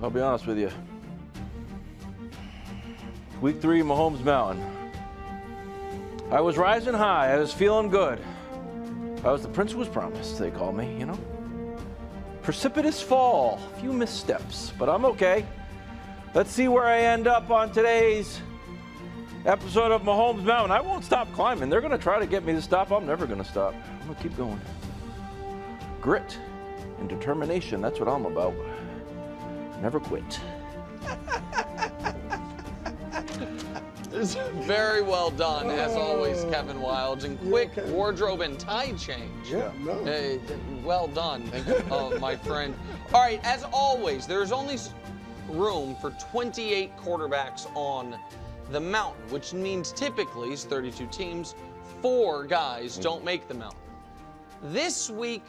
I'll be honest with you. Week 3, Mahomes Mountain. I was rising high. I was feeling good. I was the prince who was promised, they call me, you know. Precipitous fall, a few missteps, but I'm okay. Let's see where I end up on today's episode of Mahomes Mountain. I won't stop climbing. They're going to try to get me to stop. I'm never going to stop. I'm going to keep going. Grit and determination, that's what I'm about. Never quit. Very well done, as always, Kevin Wildes. And quick wardrobe and tie change. Yeah, no. Well done, my friend. All right, as always, there's only room for 28 quarterbacks on the mountain, which means typically, it's 32 teams, 4 guys don't make the mountain. This week,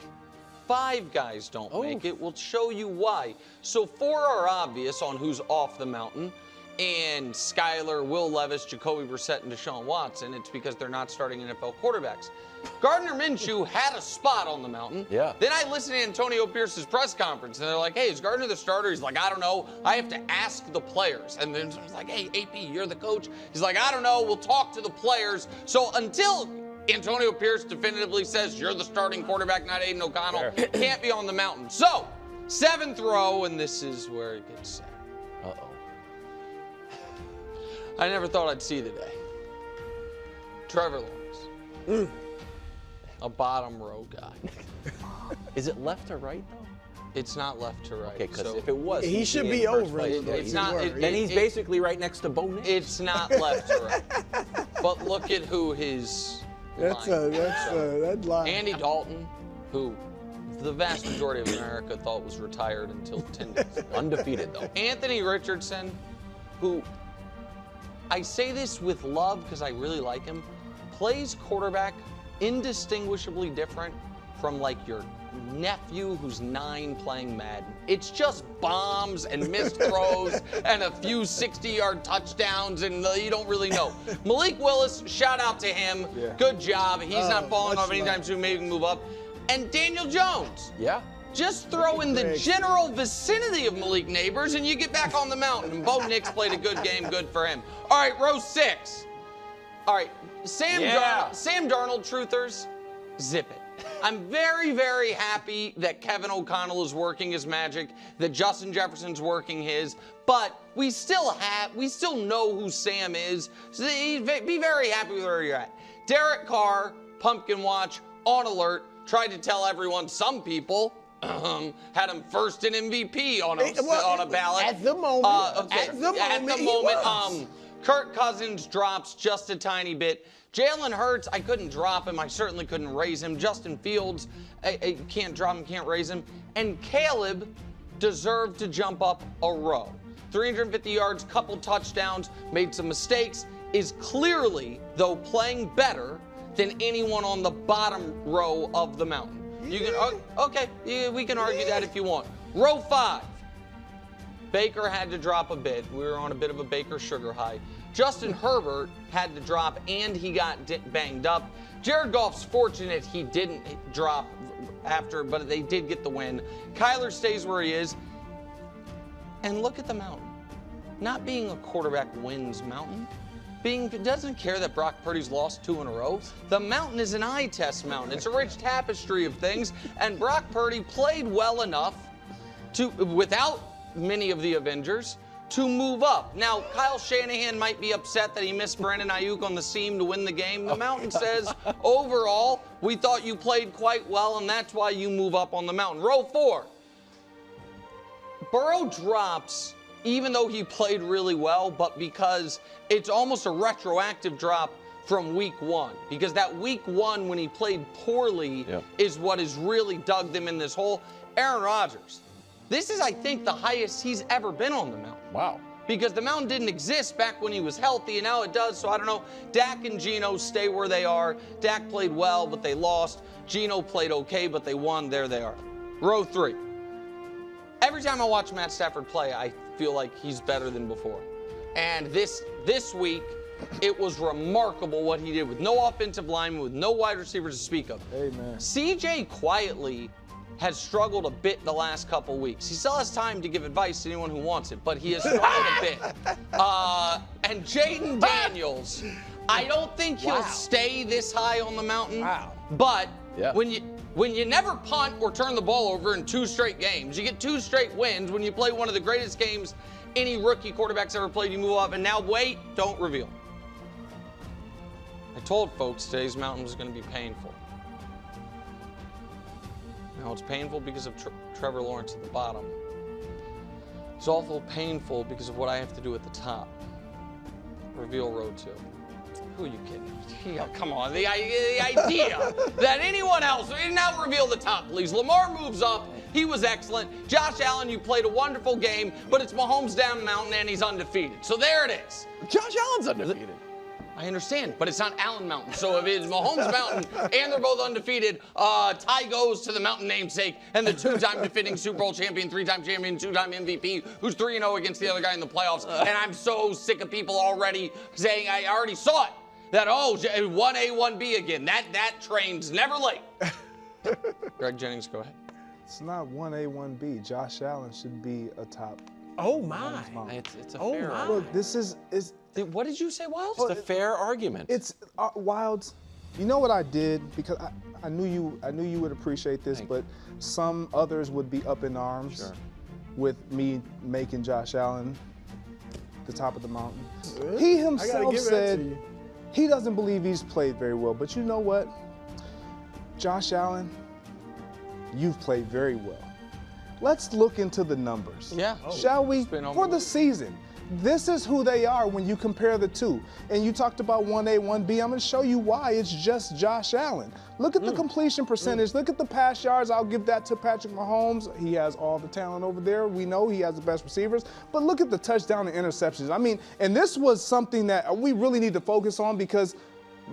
5 guys don't make it. We'll show you why. So 4 are obvious on who's off the mountain. And Skyler, Will Levis, Jacoby Brissett, and Deshaun Watson. It's because they're not starting NFL quarterbacks. Gardner Minshew had a spot on the mountain. Yeah. Then I listened to Antonio Pierce's press conference, and they're like, hey, is Gardner the starter? He's like, I don't know. I have to ask the players. And then I was like, hey, AP, you're the coach? He's like, I don't know. We'll talk to the players. So until Antonio Pierce definitively says you're the starting quarterback, not Aiden O'Connell, can't be on the mountain. So, 7th row, and this is where it gets sad. Uh-oh. I never thought I'd see the day. Trevor Lawrence. A bottom row guy. Is it left or right, though? It's not left to right. Okay, because so if it was, He should be over it. it's not. Then he's basically right next to Bo Nix. It's not left to right. But look at who his That's line. Andy Dalton, who the vast majority of America thought was retired until 10 days ago. Undefeated, though. Anthony Richardson, who I say this with love because I really like him, plays quarterback indistinguishably different from like your nephew who's 9 playing Madden. It's just bombs and missed throws and a few 60-yard touchdowns, and you don't really know. Malik Willis, shout out to him. Yeah. Good job. He's not falling off anytime love. soon. Maybe he can move up. And Daniel Jones. Yeah. Just throw in the general vicinity of Malik Neighbors and you get back on the mountain. And Bo Nix played a good game, good for him. All right, row 6. All right, Sam Darnold, truthers, zip it. I'm very, very happy that Kevin O'Connell is working his magic, that Justin Jefferson's working his, but we still know who Sam is. So be very happy with where you're at. Derek Carr, Pumpkin Watch, on alert, tried to tell everyone, some people, had him first in MVP on a ballot. At the moment. At the moment. Kirk Cousins drops just a tiny bit. Jalen Hurts, I couldn't drop him. I certainly couldn't raise him. Justin Fields, I can't drop him, can't raise him. And Caleb deserved to jump up a row. 350 yards, couple touchdowns, made some mistakes, is clearly, though, playing better than anyone on the bottom row of the mountain. You can, we can argue that if you want. Row 5. Baker had to drop a bit. We were on a bit of a Baker sugar high. Justin Herbert had to drop, and he got banged up. Jared Goff's fortunate he didn't drop after, but they did get the win. Kyler stays where he is. And look at the mountain. Not being a quarterback wins mountain. Doesn't care that Brock Purdy's lost 2 in a row. The mountain is an eye test mountain. It's a rich tapestry of things, and Brock Purdy played well enough to, without many of the Avengers, to move up. Now, Kyle Shanahan might be upset that he missed Brandon Ayuk on the seam to win the game. The mountain says, overall, we thought you played quite well, and that's why you move up on the mountain. Row 4. Burrow drops, even though he played really well, but because it's almost a retroactive drop from week 1. Because that week 1, when he played poorly, is what has really dug them in this hole. Aaron Rodgers. This is, I think, the highest he's ever been on the mountain. Wow. Because the mountain didn't exist back when he was healthy, and now it does. So I don't know. Dak and Geno stay where they are. Dak played well, but they lost. Geno played okay, but they won. There they are. Row 3. Every time I watch Matt Stafford play, I feel like he's better than before. And this week, it was remarkable what he did with no offensive lineman, with no wide receivers to speak of. Amen. CJ quietly has struggled a bit the last couple weeks. He still has time to give advice to anyone who wants it, but he has struggled a bit. And Jayden Daniels, I don't think he'll stay this high on the mountain. But when you never punt or turn the ball over in 2 straight games, you get 2 straight wins when you play one of the greatest games any rookie quarterback's ever played. You move up, and now wait, don't reveal. I told folks today's mountain was going to be painful. Now it's painful because of Trevor Lawrence at the bottom. It's awful painful because of what I have to do at the top. Reveal row 2. Who are you kidding? Yeah, come on. The idea that anyone else, now reveal the top, please. Lamar moves up. He was excellent. Josh Allen, you played a wonderful game, but it's Mahomes down mountain and he's undefeated. So there it is. Josh Allen's undefeated. I understand, but it's not Allen Mountain. So if it's Mahomes Mountain and they're both undefeated, tie goes to the mountain namesake and the 2-time defending Super Bowl champion, 3-time champion, 2-time MVP, who's 3-0 against the other guy in the playoffs. And I'm so sick of people already saying, I already saw it, that, 1A, 1B again. That train's never late. Greg Jennings, go ahead. It's not 1A, 1B. Josh Allen should be a top. Oh, my. It's a fair argument. Look, this is what did you say, Wilds? It's a fair argument. It's Wilds. You know what I did, because I knew you would appreciate this, but some others would be up in arms with me making Josh Allen the top of the mountain. He himself said he doesn't believe he's played very well, but you know what? Josh Allen, you've played very well. Let's look into the numbers. Yeah. Shall we? For the season. This is who they are when you compare the two. And you talked about 1A, 1B. I'm going to show you why it's just Josh Allen. Look at the completion percentage. Look at the pass yards. I'll give that to Patrick Mahomes. He has all the talent over there. We know he has the best receivers. But look at the touchdown and interceptions. I mean, and this was something that we really need to focus on because,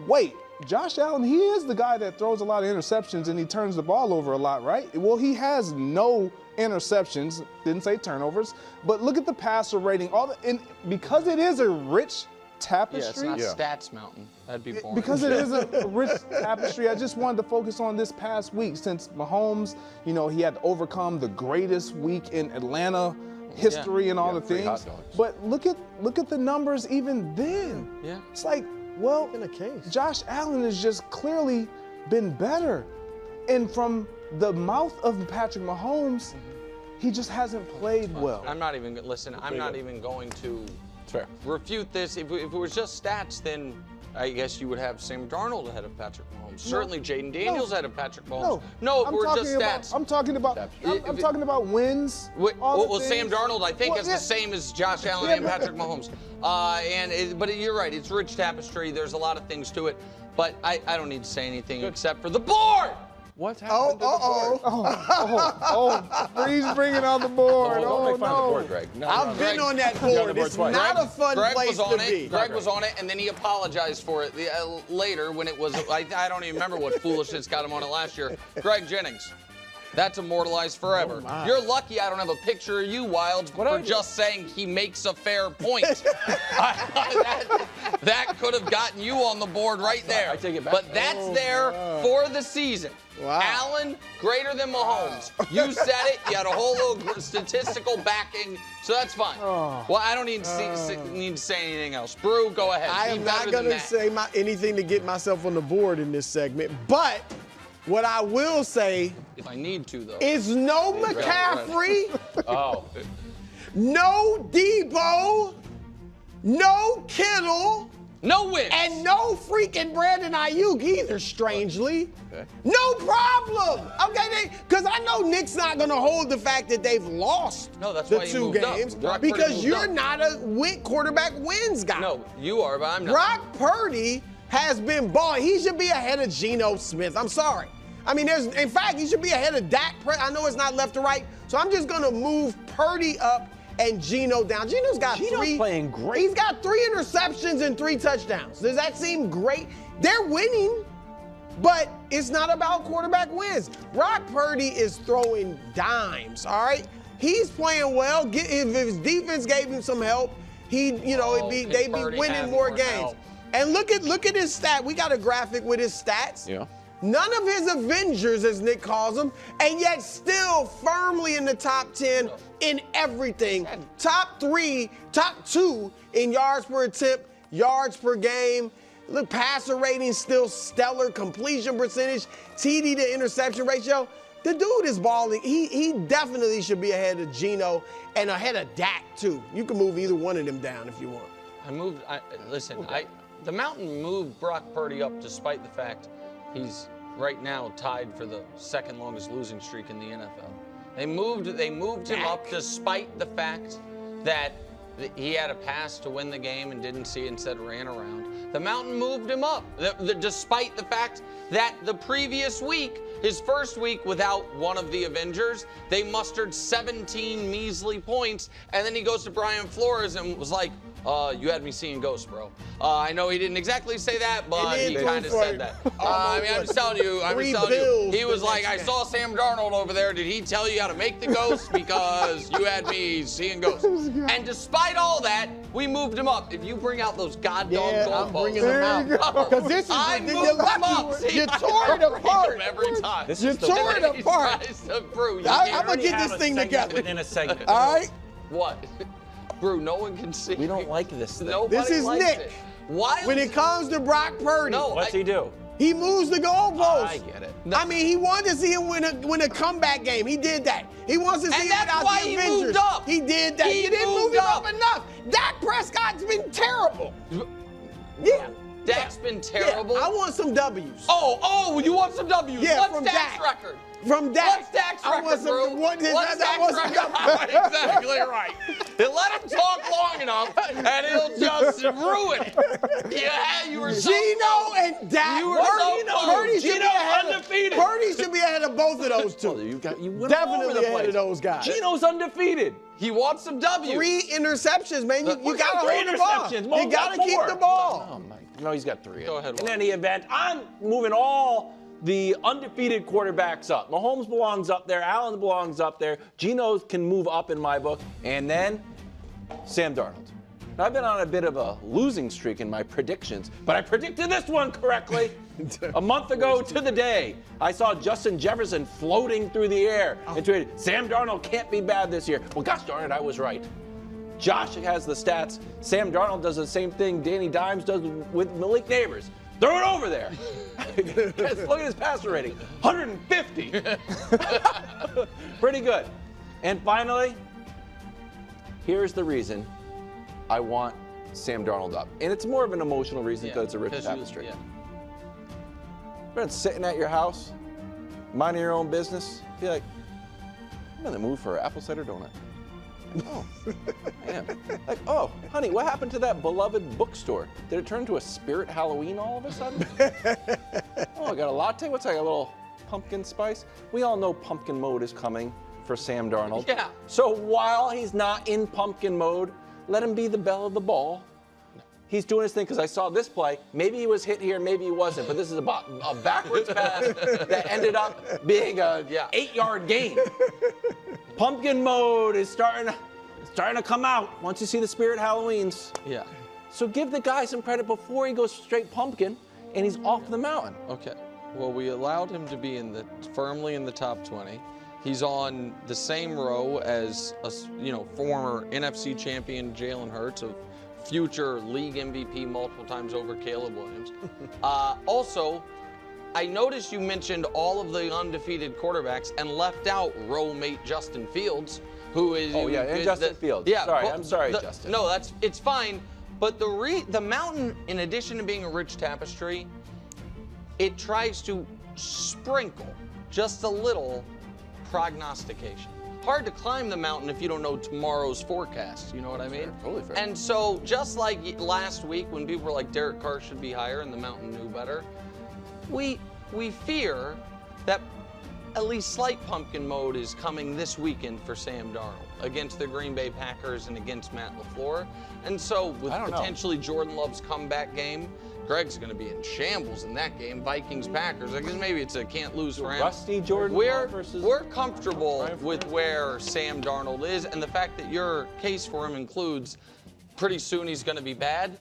wait, Josh Allen, he is the guy that throws a lot of interceptions and he turns the ball over a lot, right? Well, he has no interceptions, didn't say turnovers, but look at the passer rating. And because it is a rich tapestry. Yeah, it's not stats mountain. That'd be boring. Because it is a rich tapestry, I just wanted to focus on this past week since Mahomes, he had to overcome the greatest week in Atlanta history and all the things. But look at the numbers even then. Yeah. It's like, well, Josh Allen has just clearly been better. And from the mouth of Patrick Mahomes, he just hasn't played well. I'm not even going to refute this. If it was just stats, then I guess you would have Sam Darnold ahead of Patrick Mahomes. Certainly Jayden Daniels ahead of Patrick Mahomes. No, if we're just stats. I'm talking about wins. Well, Sam Darnold, I think, is the same as Josh Allen and Patrick Mahomes. But you're right. It's rich tapestry. There's a lot of things to it. But I don't need to say anything except for the board. What's happened to the board? Freeze bringing on the board. Don't make fun of the board, Greg. I've been on that board. It's not a fun place to be. Greg was on it, and then he apologized for it later when it was, I don't even remember what foolishness got him on it last year. Greg Jennings. That's immortalized forever. You're lucky I don't have a picture of you, Wilds, for just saying he makes a fair point. That could have gotten you on the board right there. I take it back. But that's there for the season. Allen, greater than Mahomes. You said it. You had a whole little statistical backing, so that's fine. Well, I don't need to say anything else. Brew, go ahead. I am not going to say anything to get myself on the board in this segment, but what I will say, if I need to, though, is no McCaffrey, no Debo, no Kittle, no wins, and no freaking Brandon Ayuk either, strangely. No problem. Okay, because I know Nick's not going to hold the fact that they've lost the 2 games because you're not a quarterback wins guy. No, you are, but I'm not. Brock Purdy has been balling. He should be ahead of Geno Smith. I'm sorry. I mean, in fact, he should be ahead of Dak. I know it's not left to right, so I'm just going to move Purdy up and Geno down. Geno's playing great. He's got 3 interceptions and 3 touchdowns. Does that seem great? They're winning, but it's not about quarterback wins. Brock Purdy is throwing dimes, all right? He's playing well. If his defense gave him some help, they'd be winning more games. And look at his stat. We got a graphic with his stats. Yeah. none of his Avengers, as Nick calls them, and yet still firmly in the top 10 in everything. Top 2 in yards per attempt, yards per game. Look, passer rating still stellar, completion percentage, TD to interception ratio. The dude is balling. He definitely should be ahead of Geno and ahead of Dak, too. You can move either one of them down if you want. The Mountain moved Brock Purdy up despite the fact he's right now tied for the second longest losing streak in the NFL. They moved him up despite the fact that he had a pass to win the game and didn't see it, instead ran around. The Mountain moved him up, despite the fact that the previous week, his first week without one of the Avengers, they mustered 17 measly points, and then he goes to Brian Flores and was like, you had me seeing ghosts, bro. I know he didn't exactly say that, but he kind of said that. I'm just telling you, he was like, I saw Sam Darnold over there. Did he tell you how to make the ghosts? Because you had me seeing ghosts. And despite all that, we moved him up. If you bring out those goddamn goalposts, I'm bringing them out. Because this is I moved him up. See, you tore it apart every time. You tore it apart. I'm going to get this thing together. Within a segment. All right? What? Brew, no one can see. We don't like this thing. Nobody This is likes Nick. it. Why? When it comes to Brock Purdy, What's he do? he moves the goalposts. I get it. I mean, he wanted to see him win a comeback game. He did that. He wants to see him that's without why the he Avengers. moved up. He did that. He You didn't move moved him up. up enough. Dak Prescott's been terrible. Yeah. Dak's been terrible. Yeah. I want some W's. Oh, you want some W's? Yeah, What's from Dak's Dak. record? From Dak. What's Dak's I record, want some, bro? What's Dak's record? Exactly right. Let him talk long enough, and he'll just ruin it. Yeah, you were so Geno close. and Dak. You were so close. Purdy should be ahead. Purdy should be ahead of both of those two. You went all over Definitely the ahead place. of those guys. Geno's undefeated. He wants some W's. 3 interceptions, man. You got to three hold the ball. interceptions. You Mahomes got to got keep 4. the ball. Oh my! No, he's got 3. Go ahead. In any event, I'm moving all the undefeated quarterbacks up. Mahomes belongs up there. Allen belongs up there. Geno can move up in my book. And then Sam Darnold. Now, I've been on a bit of a losing streak in my predictions, but I predicted this one correctly. A month ago to the day, I saw Justin Jefferson floating through the air and tweeted, Sam Darnold can't be bad this year. Well, gosh darn it, I was right. Josh has the stats. Sam Darnold does the same thing Danny Dimes does with Malik Neighbors. Throw it over there. Look at his passer rating, 150. Pretty good. And finally, here's the reason I want Sam Darnold up. And it's more of an emotional reason because it's a rich tapestry. You've been sitting at your house, minding your own business, be like, I'm in the mood for an apple cider donut. Oh, I am. Like, oh, honey, what happened to that beloved bookstore? Did it turn into a spirit Halloween all of a sudden? Oh, I got a latte. What's that, a little pumpkin spice? We all know pumpkin mode is coming for Sam Darnold. Yeah. So while he's not in pumpkin mode, let him be the belle of the ball. He's doing his thing because I saw this play. Maybe he was hit here, maybe he wasn't, but this is about a backwards pass that ended up being a 8-yard gain. Pumpkin mode is starting to come out once you see the Spirit Halloweens. Yeah. So give the guy some credit before he goes straight pumpkin and he's off the mountain. Okay. Well, we allowed him to be firmly in the top 20. He's on the same row as former NFC champion Jalen Hurts, of future league MVP multiple times over Caleb Williams. Also, I noticed you mentioned all of the undefeated quarterbacks and left out row mate Justin Fields, who is and Justin Fields. Yeah, I'm sorry, Justin. No, it's fine. But the mountain, in addition to being a rich tapestry, it tries to sprinkle just a little prognostication. Hard to climb the mountain if you don't know tomorrow's forecast. You know what I mean? Sure, totally fair. And so, just like last week when people were like Derek Carr should be higher and the mountain knew better, we fear that at least slight pumpkin mode is coming this weekend for Sam Darnold against the Green Bay Packers and against Matt LaFleur. And so, with potentially Jordan Love's comeback game, Greg's going to be in shambles in that game. Vikings-Packers. I guess maybe it's a can't lose for him. Rusty Jordan Love versus... We're comfortable with where Sam Darnold is, and the fact that your case for him includes pretty soon he's going to be bad.